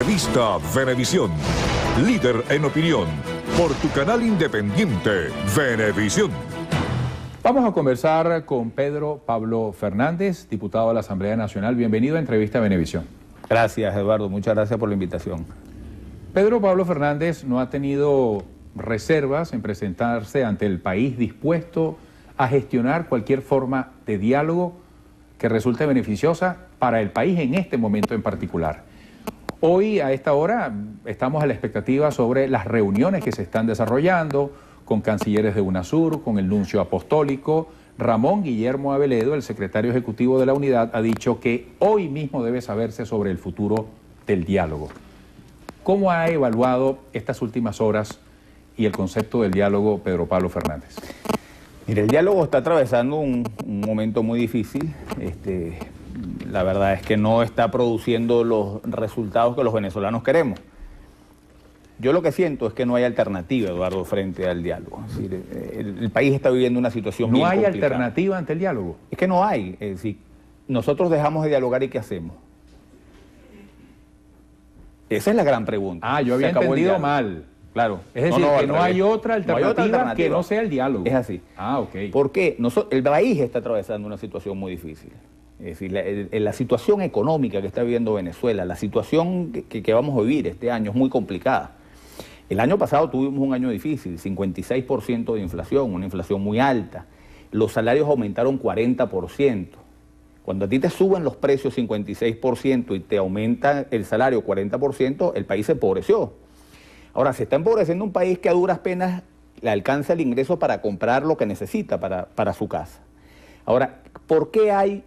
Revista Venevisión, líder en opinión, por tu canal independiente, Venevisión. Vamos a conversar con Pedro Pablo Fernández, diputado de la Asamblea Nacional. Bienvenido a Entrevista Venevisión. Gracias, Eduardo. Muchas gracias por la invitación. Pedro Pablo Fernández no ha tenido reservas en presentarse ante el país dispuesto a gestionar cualquier forma de diálogo que resulte beneficiosa para el país en este momento en particular. Hoy, a esta hora, estamos a la expectativa sobre las reuniones que se están desarrollando con cancilleres de UNASUR, con el nuncio apostólico. Ramón Guillermo Aveledo, el secretario ejecutivo de la unidad, ha dicho que hoy mismo debe saberse sobre el futuro del diálogo. ¿Cómo ha evaluado estas últimas horas y el concepto del diálogo Pedro Pablo Fernández? Mire, el diálogo está atravesando un momento muy difícil. La verdad es que no está produciendo los resultados que los venezolanos queremos. Yo lo que siento es que no hay alternativa, Eduardo, frente al diálogo. Es decir, el país está viviendo una situación bien complicada. ¿No hay alternativa ante el diálogo? Es que no hay. Es decir, nosotros dejamos de dialogar y ¿qué hacemos? Esa es la gran pregunta. Ah, yo había entendido mal. Claro. Es decir, que no hay otra alternativa que no sea el diálogo. Es así. Ah, ok. Porque el país está atravesando una situación muy difícil. Es decir, la situación económica que está viviendo Venezuela, la situación que vamos a vivir este año es muy complicada. El año pasado tuvimos un año difícil, 56% de inflación, una inflación muy alta. Los salarios aumentaron 40%. Cuando a ti te suben los precios 56% y te aumenta el salario 40%, el país se empobreció. Ahora, se está empobreciendo un país que a duras penas le alcanza el ingreso para comprar lo que necesita para su casa. Ahora, ¿por qué hay...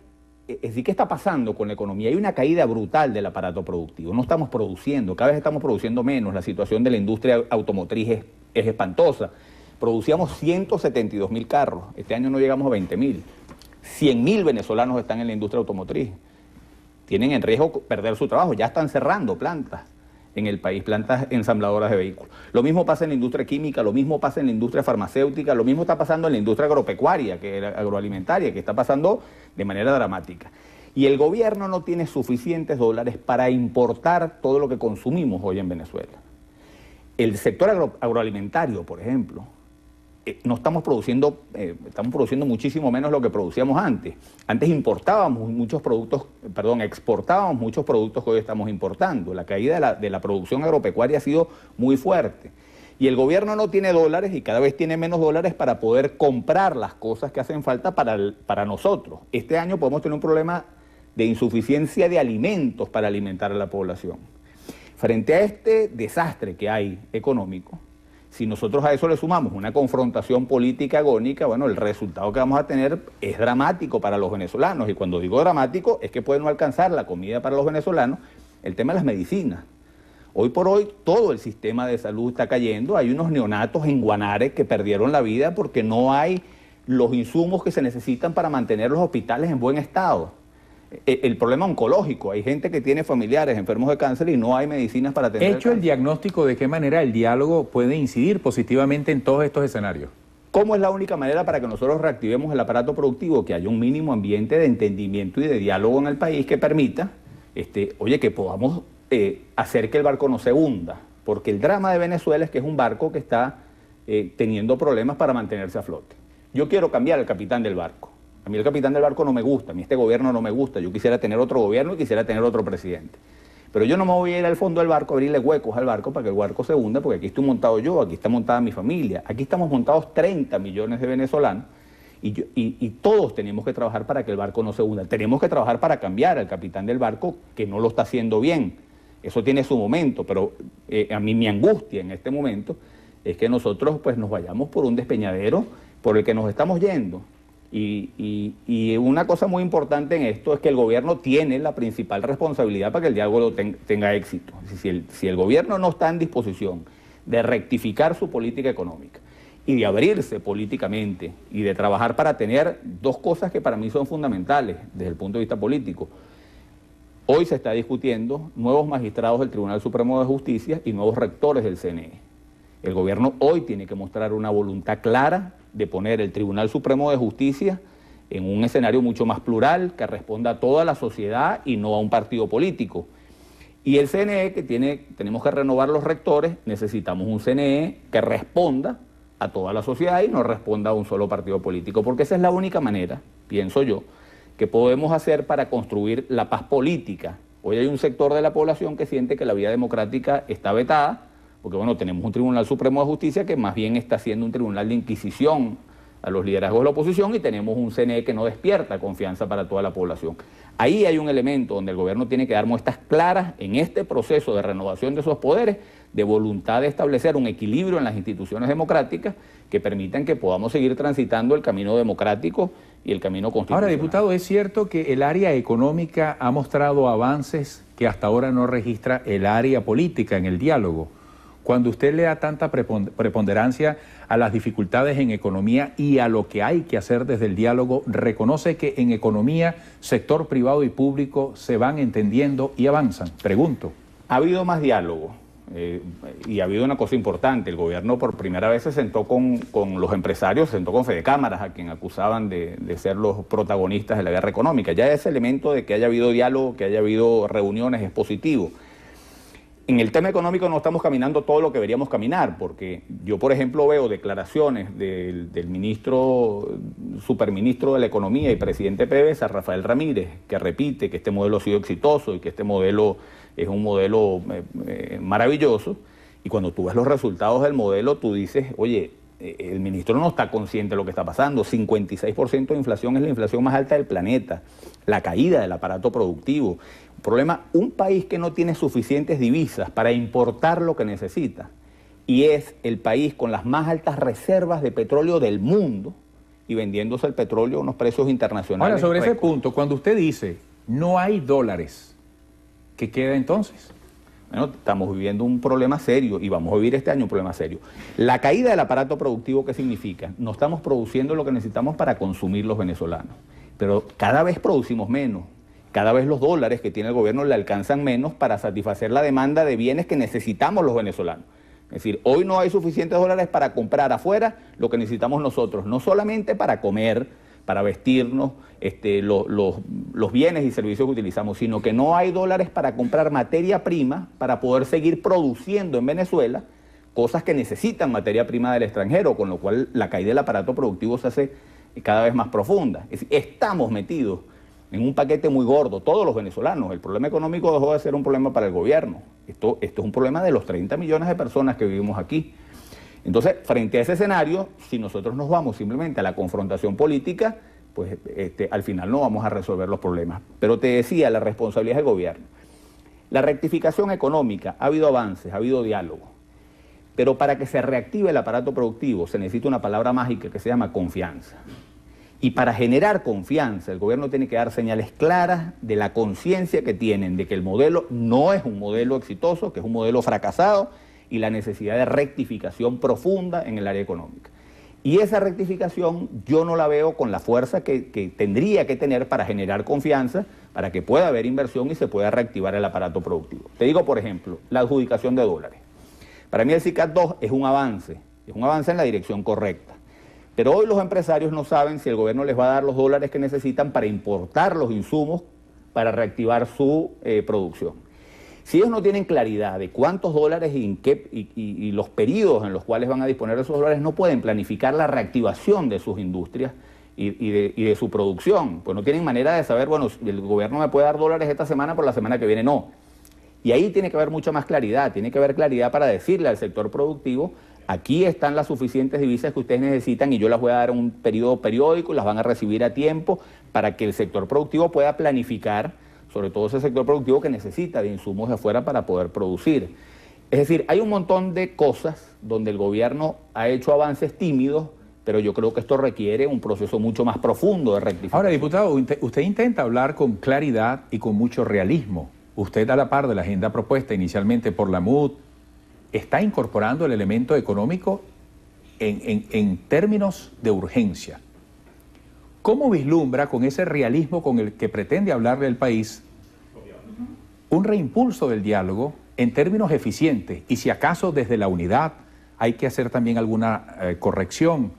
Es decir, ¿qué está pasando con la economía? Hay una caída brutal del aparato productivo. No estamos produciendo, cada vez estamos produciendo menos. La situación de la industria automotriz es espantosa. Producíamos 172.000 carros. Este año no llegamos a 20.000. 100.000 venezolanos están en la industria automotriz. Tienen en riesgo perder su trabajo. Ya están cerrando plantas en el país, plantas ensambladoras de vehículos. Lo mismo pasa en la industria química, lo mismo pasa en la industria farmacéutica, lo mismo está pasando en la industria agropecuaria, que es agroalimentaria, que está pasando de manera dramática. Y el gobierno no tiene suficientes dólares para importar todo lo que consumimos hoy en Venezuela. El sector agroalimentario, por ejemplo, no estamos produciendo muchísimo menos lo que producíamos antes. Antes exportábamos muchos productos que hoy estamos importando. La caída de la producción agropecuaria ha sido muy fuerte. Y el gobierno no tiene dólares y cada vez tiene menos dólares para poder comprar las cosas que hacen falta para nosotros. Este año podemos tener un problema de insuficiencia de alimentos para alimentar a la población. Frente a este desastre que hay económico, si nosotros a eso le sumamos una confrontación política agónica, bueno, el resultado que vamos a tener es dramático para los venezolanos. Y cuando digo dramático, es que puede no alcanzar la comida para los venezolanos, el tema de las medicinas. Hoy por hoy todo el sistema de salud está cayendo. Hay unos neonatos en Guanare que perdieron la vida porque no hay los insumos que se necesitan para mantener los hospitales en buen estado. El problema oncológico, hay gente que tiene familiares enfermos de cáncer y no hay medicinas para atender. ¿Hecho el diagnóstico de qué manera el diálogo puede incidir positivamente en todos estos escenarios? ¿Cómo es la única manera para que nosotros reactivemos el aparato productivo? Que haya un mínimo ambiente de entendimiento y de diálogo en el país que permita, que podamos hacer que el barco no se hunda. Porque el drama de Venezuela es que es un barco que está teniendo problemas para mantenerse a flote. Yo quiero cambiar al capitán del barco. A mí el capitán del barco no me gusta, a mí este gobierno no me gusta, yo quisiera tener otro gobierno y quisiera tener otro presidente. Pero yo no me voy a ir al fondo del barco, a abrirle huecos al barco para que el barco se hunda, porque aquí estoy montado yo, aquí está montada mi familia, aquí estamos montados 30 millones de venezolanos y todos tenemos que trabajar para que el barco no se hunda. Tenemos que trabajar para cambiar al capitán del barco que no lo está haciendo bien. Eso tiene su momento, pero a mí mi angustia en este momento es que nosotros pues nos vayamos por un despeñadero por el que nos estamos yendo. Y una cosa muy importante en esto es que el gobierno tiene la principal responsabilidad para que el diálogo tenga éxito. Si el gobierno no está en disposición de rectificar su política económica y de abrirse políticamente y de trabajar para tener dos cosas que para mí son fundamentales desde el punto de vista político. Hoy se está discutiendo nuevos magistrados del Tribunal Supremo de Justicia y nuevos rectores del CNE. El gobierno hoy tiene que mostrar una voluntad clara de poner el Tribunal Supremo de Justicia en un escenario mucho más plural, que responda a toda la sociedad y no a un partido político. Y el CNE, tenemos que renovar los rectores, necesitamos un CNE que responda a toda la sociedad y no responda a un solo partido político, porque esa es la única manera, pienso yo, que podemos hacer para construir la paz política. Hoy hay un sector de la población que siente que la vía democrática está vetada, porque bueno, tenemos un Tribunal Supremo de Justicia que más bien está siendo un tribunal de inquisición a los liderazgos de la oposición, y tenemos un CNE que no despierta confianza para toda la población. Ahí hay un elemento donde el gobierno tiene que dar muestras claras en este proceso de renovación de esos poderes, de voluntad de establecer un equilibrio en las instituciones democráticas que permitan que podamos seguir transitando el camino democrático y el camino constitucional. Ahora, diputado, ¿es cierto que el área económica ha mostrado avances que hasta ahora no registra el área política en el diálogo? Cuando usted le da tanta preponderancia a las dificultades en economía y a lo que hay que hacer desde el diálogo, ¿reconoce que en economía, sector privado y público se van entendiendo y avanzan? Pregunto. Ha habido más diálogo y ha habido una cosa importante. El gobierno por primera vez se sentó con los empresarios, se sentó con Fedecámaras, a quien acusaban de ser los protagonistas de la guerra económica. Ya ese elemento de que haya habido diálogo, que haya habido reuniones es positivo. En el tema económico no estamos caminando todo lo que deberíamos caminar, porque yo, por ejemplo, veo declaraciones del superministro de la Economía y presidente de PDVSA, Rafael Ramírez, que repite que este modelo ha sido exitoso y que este modelo es un modelo maravilloso, y cuando tú ves los resultados del modelo, tú dices, oye, el ministro no está consciente de lo que está pasando. 56% de inflación es la inflación más alta del planeta, la caída del aparato productivo. Problema, un país que no tiene suficientes divisas para importar lo que necesita, y es el país con las más altas reservas de petróleo del mundo, y vendiéndose el petróleo a unos precios internacionales. Ahora, sobre ese punto, cuando usted dice no hay dólares, ¿qué queda entonces? Bueno, estamos viviendo un problema serio y vamos a vivir este año un problema serio. La caída del aparato productivo, ¿qué significa? No estamos produciendo lo que necesitamos para consumir los venezolanos, pero cada vez producimos menos. Cada vez los dólares que tiene el gobierno le alcanzan menos para satisfacer la demanda de bienes que necesitamos los venezolanos. Es decir, hoy no hay suficientes dólares para comprar afuera lo que necesitamos nosotros, no solamente para comer, para vestirnos, los bienes y servicios que utilizamos, sino que no hay dólares para comprar materia prima para poder seguir produciendo en Venezuela cosas que necesitan materia prima del extranjero, con lo cual la caída del aparato productivo se hace cada vez más profunda. Es decir, estamos metidos en un paquete muy gordo, todos los venezolanos. El problema económico dejó de ser un problema para el gobierno. Esto es un problema de los 30 millones de personas que vivimos aquí. Entonces, frente a ese escenario, si nosotros nos vamos simplemente a la confrontación política, pues al final no vamos a resolver los problemas. Pero te decía, la responsabilidad del gobierno. La rectificación económica, ha habido avances, ha habido diálogo. Pero para que se reactive el aparato productivo se necesita una palabra mágica que se llama confianza. Y para generar confianza, el gobierno tiene que dar señales claras de la conciencia que tienen de que el modelo no es un modelo exitoso, que es un modelo fracasado, y la necesidad de rectificación profunda en el área económica. Y esa rectificación yo no la veo con la fuerza que tendría que tener para generar confianza, para que pueda haber inversión y se pueda reactivar el aparato productivo. Te digo, por ejemplo, la adjudicación de dólares. Para mí el SICAD 2 es un avance en la dirección correcta. Pero hoy los empresarios no saben si el gobierno les va a dar los dólares que necesitan para importar los insumos para reactivar su producción. Si ellos no tienen claridad de cuántos dólares y los periodos en los cuales van a disponer de esos dólares, no pueden planificar la reactivación de sus industrias y de su producción. Pues no tienen manera de saber, bueno, el gobierno me puede dar dólares esta semana, pero la semana que viene no. Y ahí tiene que haber mucha más claridad, tiene que haber claridad para decirle al sector productivo: aquí están las suficientes divisas que ustedes necesitan y yo las voy a dar en un periodo periódico y las van a recibir a tiempo, para que el sector productivo pueda planificar, sobre todo ese sector productivo que necesita de insumos de afuera para poder producir. Es decir, hay un montón de cosas donde el gobierno ha hecho avances tímidos, pero yo creo que esto requiere un proceso mucho más profundo de rectificación. Ahora, diputado, usted intenta hablar con claridad y con mucho realismo. Usted, a la par de la agenda propuesta inicialmente por la MUD, está incorporando el elemento económico en términos de urgencia. ¿Cómo vislumbra, con ese realismo con el que pretende hablarle al país, un reimpulso del diálogo en términos eficientes? Y si acaso desde la unidad hay que hacer también alguna corrección,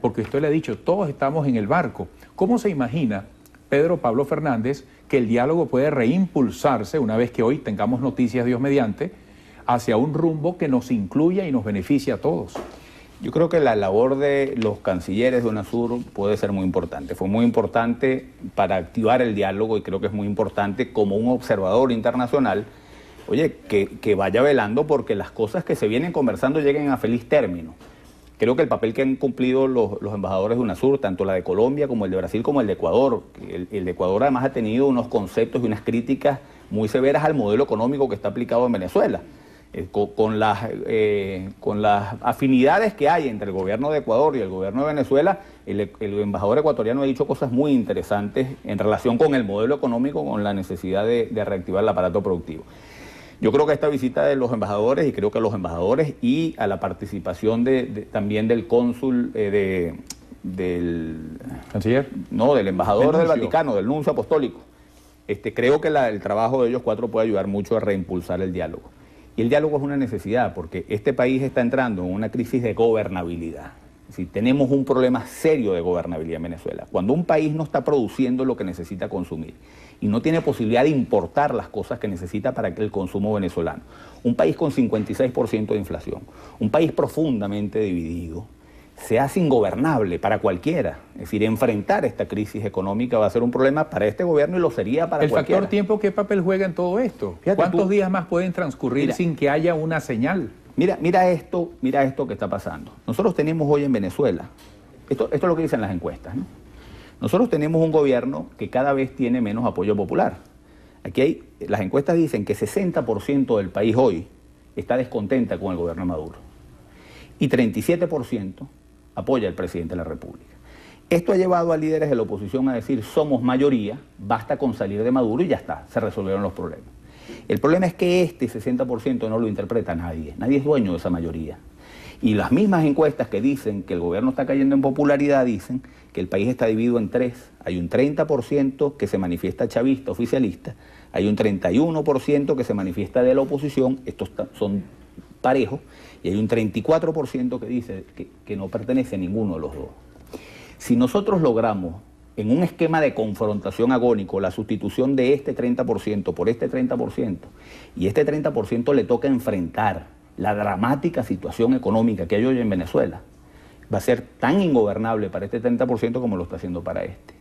porque usted le ha dicho, todos estamos en el barco. ¿Cómo se imagina Pedro Pablo Fernández que el diálogo puede reimpulsarse una vez que hoy tengamos noticias, Dios mediante, hacia un rumbo que nos incluya y nos beneficie a todos? Yo creo que la labor de los cancilleres de UNASUR puede ser muy importante. Fue muy importante para activar el diálogo y creo que es muy importante como un observador internacional, oye, que vaya velando porque las cosas que se vienen conversando lleguen a feliz término. Creo que el papel que han cumplido los embajadores de UNASUR, tanto la de Colombia como el de Brasil como el de Ecuador, el de Ecuador además ha tenido unos conceptos y unas críticas muy severas al modelo económico que está aplicado en Venezuela. Con las afinidades que hay entre el gobierno de Ecuador y el gobierno de Venezuela, el embajador ecuatoriano ha dicho cosas muy interesantes en relación con el modelo económico, con la necesidad de reactivar el aparato productivo. Yo creo que esta visita de los embajadores, y creo que a los embajadores y a la participación también del cónsul, del ¿Canciller? No, del embajador del Vaticano, del nuncio apostólico, creo que el trabajo de ellos cuatro puede ayudar mucho a reimpulsar el diálogo. Y el diálogo es una necesidad porque este país está entrando en una crisis de gobernabilidad. Es decir, tenemos un problema serio de gobernabilidad en Venezuela. Cuando un país no está produciendo lo que necesita consumir y no tiene posibilidad de importar las cosas que necesita para el consumo venezolano, un país con 56% de inflación, un país profundamente dividido, se hace ingobernable para cualquiera. Es decir, enfrentar esta crisis económica va a ser un problema para este gobierno y lo sería para cualquiera. ¿El factor tiempo qué papel juega en todo esto? Fíjate ¿Cuántos días más pueden transcurrir sin que haya una señal? Mira esto que está pasando. Nosotros tenemos hoy en Venezuela, esto es lo que dicen las encuestas, ¿no? Nosotros tenemos un gobierno que cada vez tiene menos apoyo popular. Las encuestas dicen que 60% del país hoy está descontenta con el gobierno de Maduro y 37% apoya al presidente de la República. Esto ha llevado a líderes de la oposición a decir, somos mayoría, basta con salir de Maduro y ya está, se resolvieron los problemas. El problema es que este 60% no lo interpreta nadie es dueño de esa mayoría. Y las mismas encuestas que dicen que el gobierno está cayendo en popularidad dicen que el país está dividido en tres. Hay un 30% que se manifiesta chavista, oficialista, hay un 31% que se manifiesta de la oposición, estos son parejos, y hay un 34% que dice que no pertenece a ninguno de los dos. Si nosotros logramos, en un esquema de confrontación agónico, la sustitución de este 30% por este 30%, y este 30% le toca enfrentar la dramática situación económica que hay hoy en Venezuela, va a ser tan ingobernable para este 30% como lo está haciendo para este.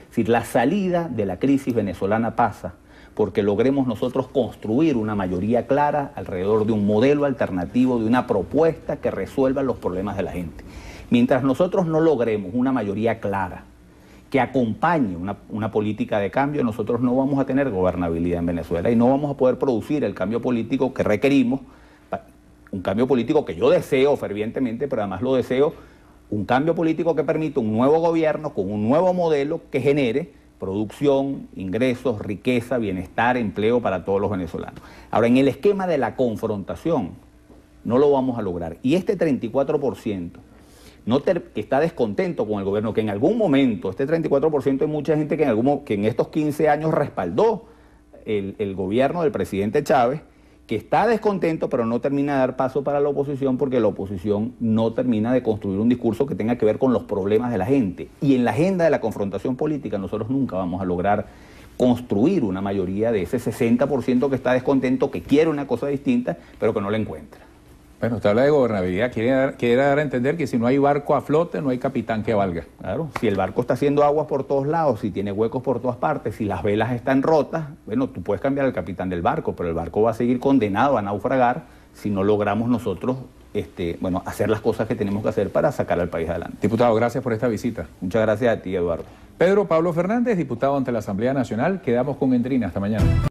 Es decir, la salida de la crisis venezolana pasa porque logremos nosotros construir una mayoría clara alrededor de un modelo alternativo, de una propuesta que resuelva los problemas de la gente. Mientras nosotros no logremos una mayoría clara que acompañe una política de cambio, nosotros no vamos a tener gobernabilidad en Venezuela y no vamos a poder producir el cambio político que requerimos, un cambio político que yo deseo fervientemente, pero además lo deseo, un cambio político que permita un nuevo gobierno con un nuevo modelo que genere producción, ingresos, riqueza, bienestar, empleo para todos los venezolanos. Ahora, en el esquema de la confrontación, no lo vamos a lograr. Y este 34% que está descontento con el gobierno, que en algún momento, este 34% hay mucha gente que en estos 15 años respaldó el gobierno del presidente Chávez, que está descontento, pero no termina de dar paso para la oposición porque la oposición no termina de construir un discurso que tenga que ver con los problemas de la gente. Y en la agenda de la confrontación política nosotros nunca vamos a lograr construir una mayoría de ese 60% que está descontento, que quiere una cosa distinta, pero que no la encuentra. Bueno, usted habla de gobernabilidad, quiere dar a entender que si no hay barco a flote, no hay capitán que valga. Claro, si el barco está haciendo aguas por todos lados, si tiene huecos por todas partes, si las velas están rotas, bueno, tú puedes cambiar al capitán del barco, pero el barco va a seguir condenado a naufragar si no logramos nosotros hacer las cosas que tenemos que hacer para sacar al país adelante. Diputado, gracias por esta visita. Muchas gracias a ti, Eduardo. Pedro Pablo Fernández, diputado ante la Asamblea Nacional. Quedamos con Endrina. Hasta mañana.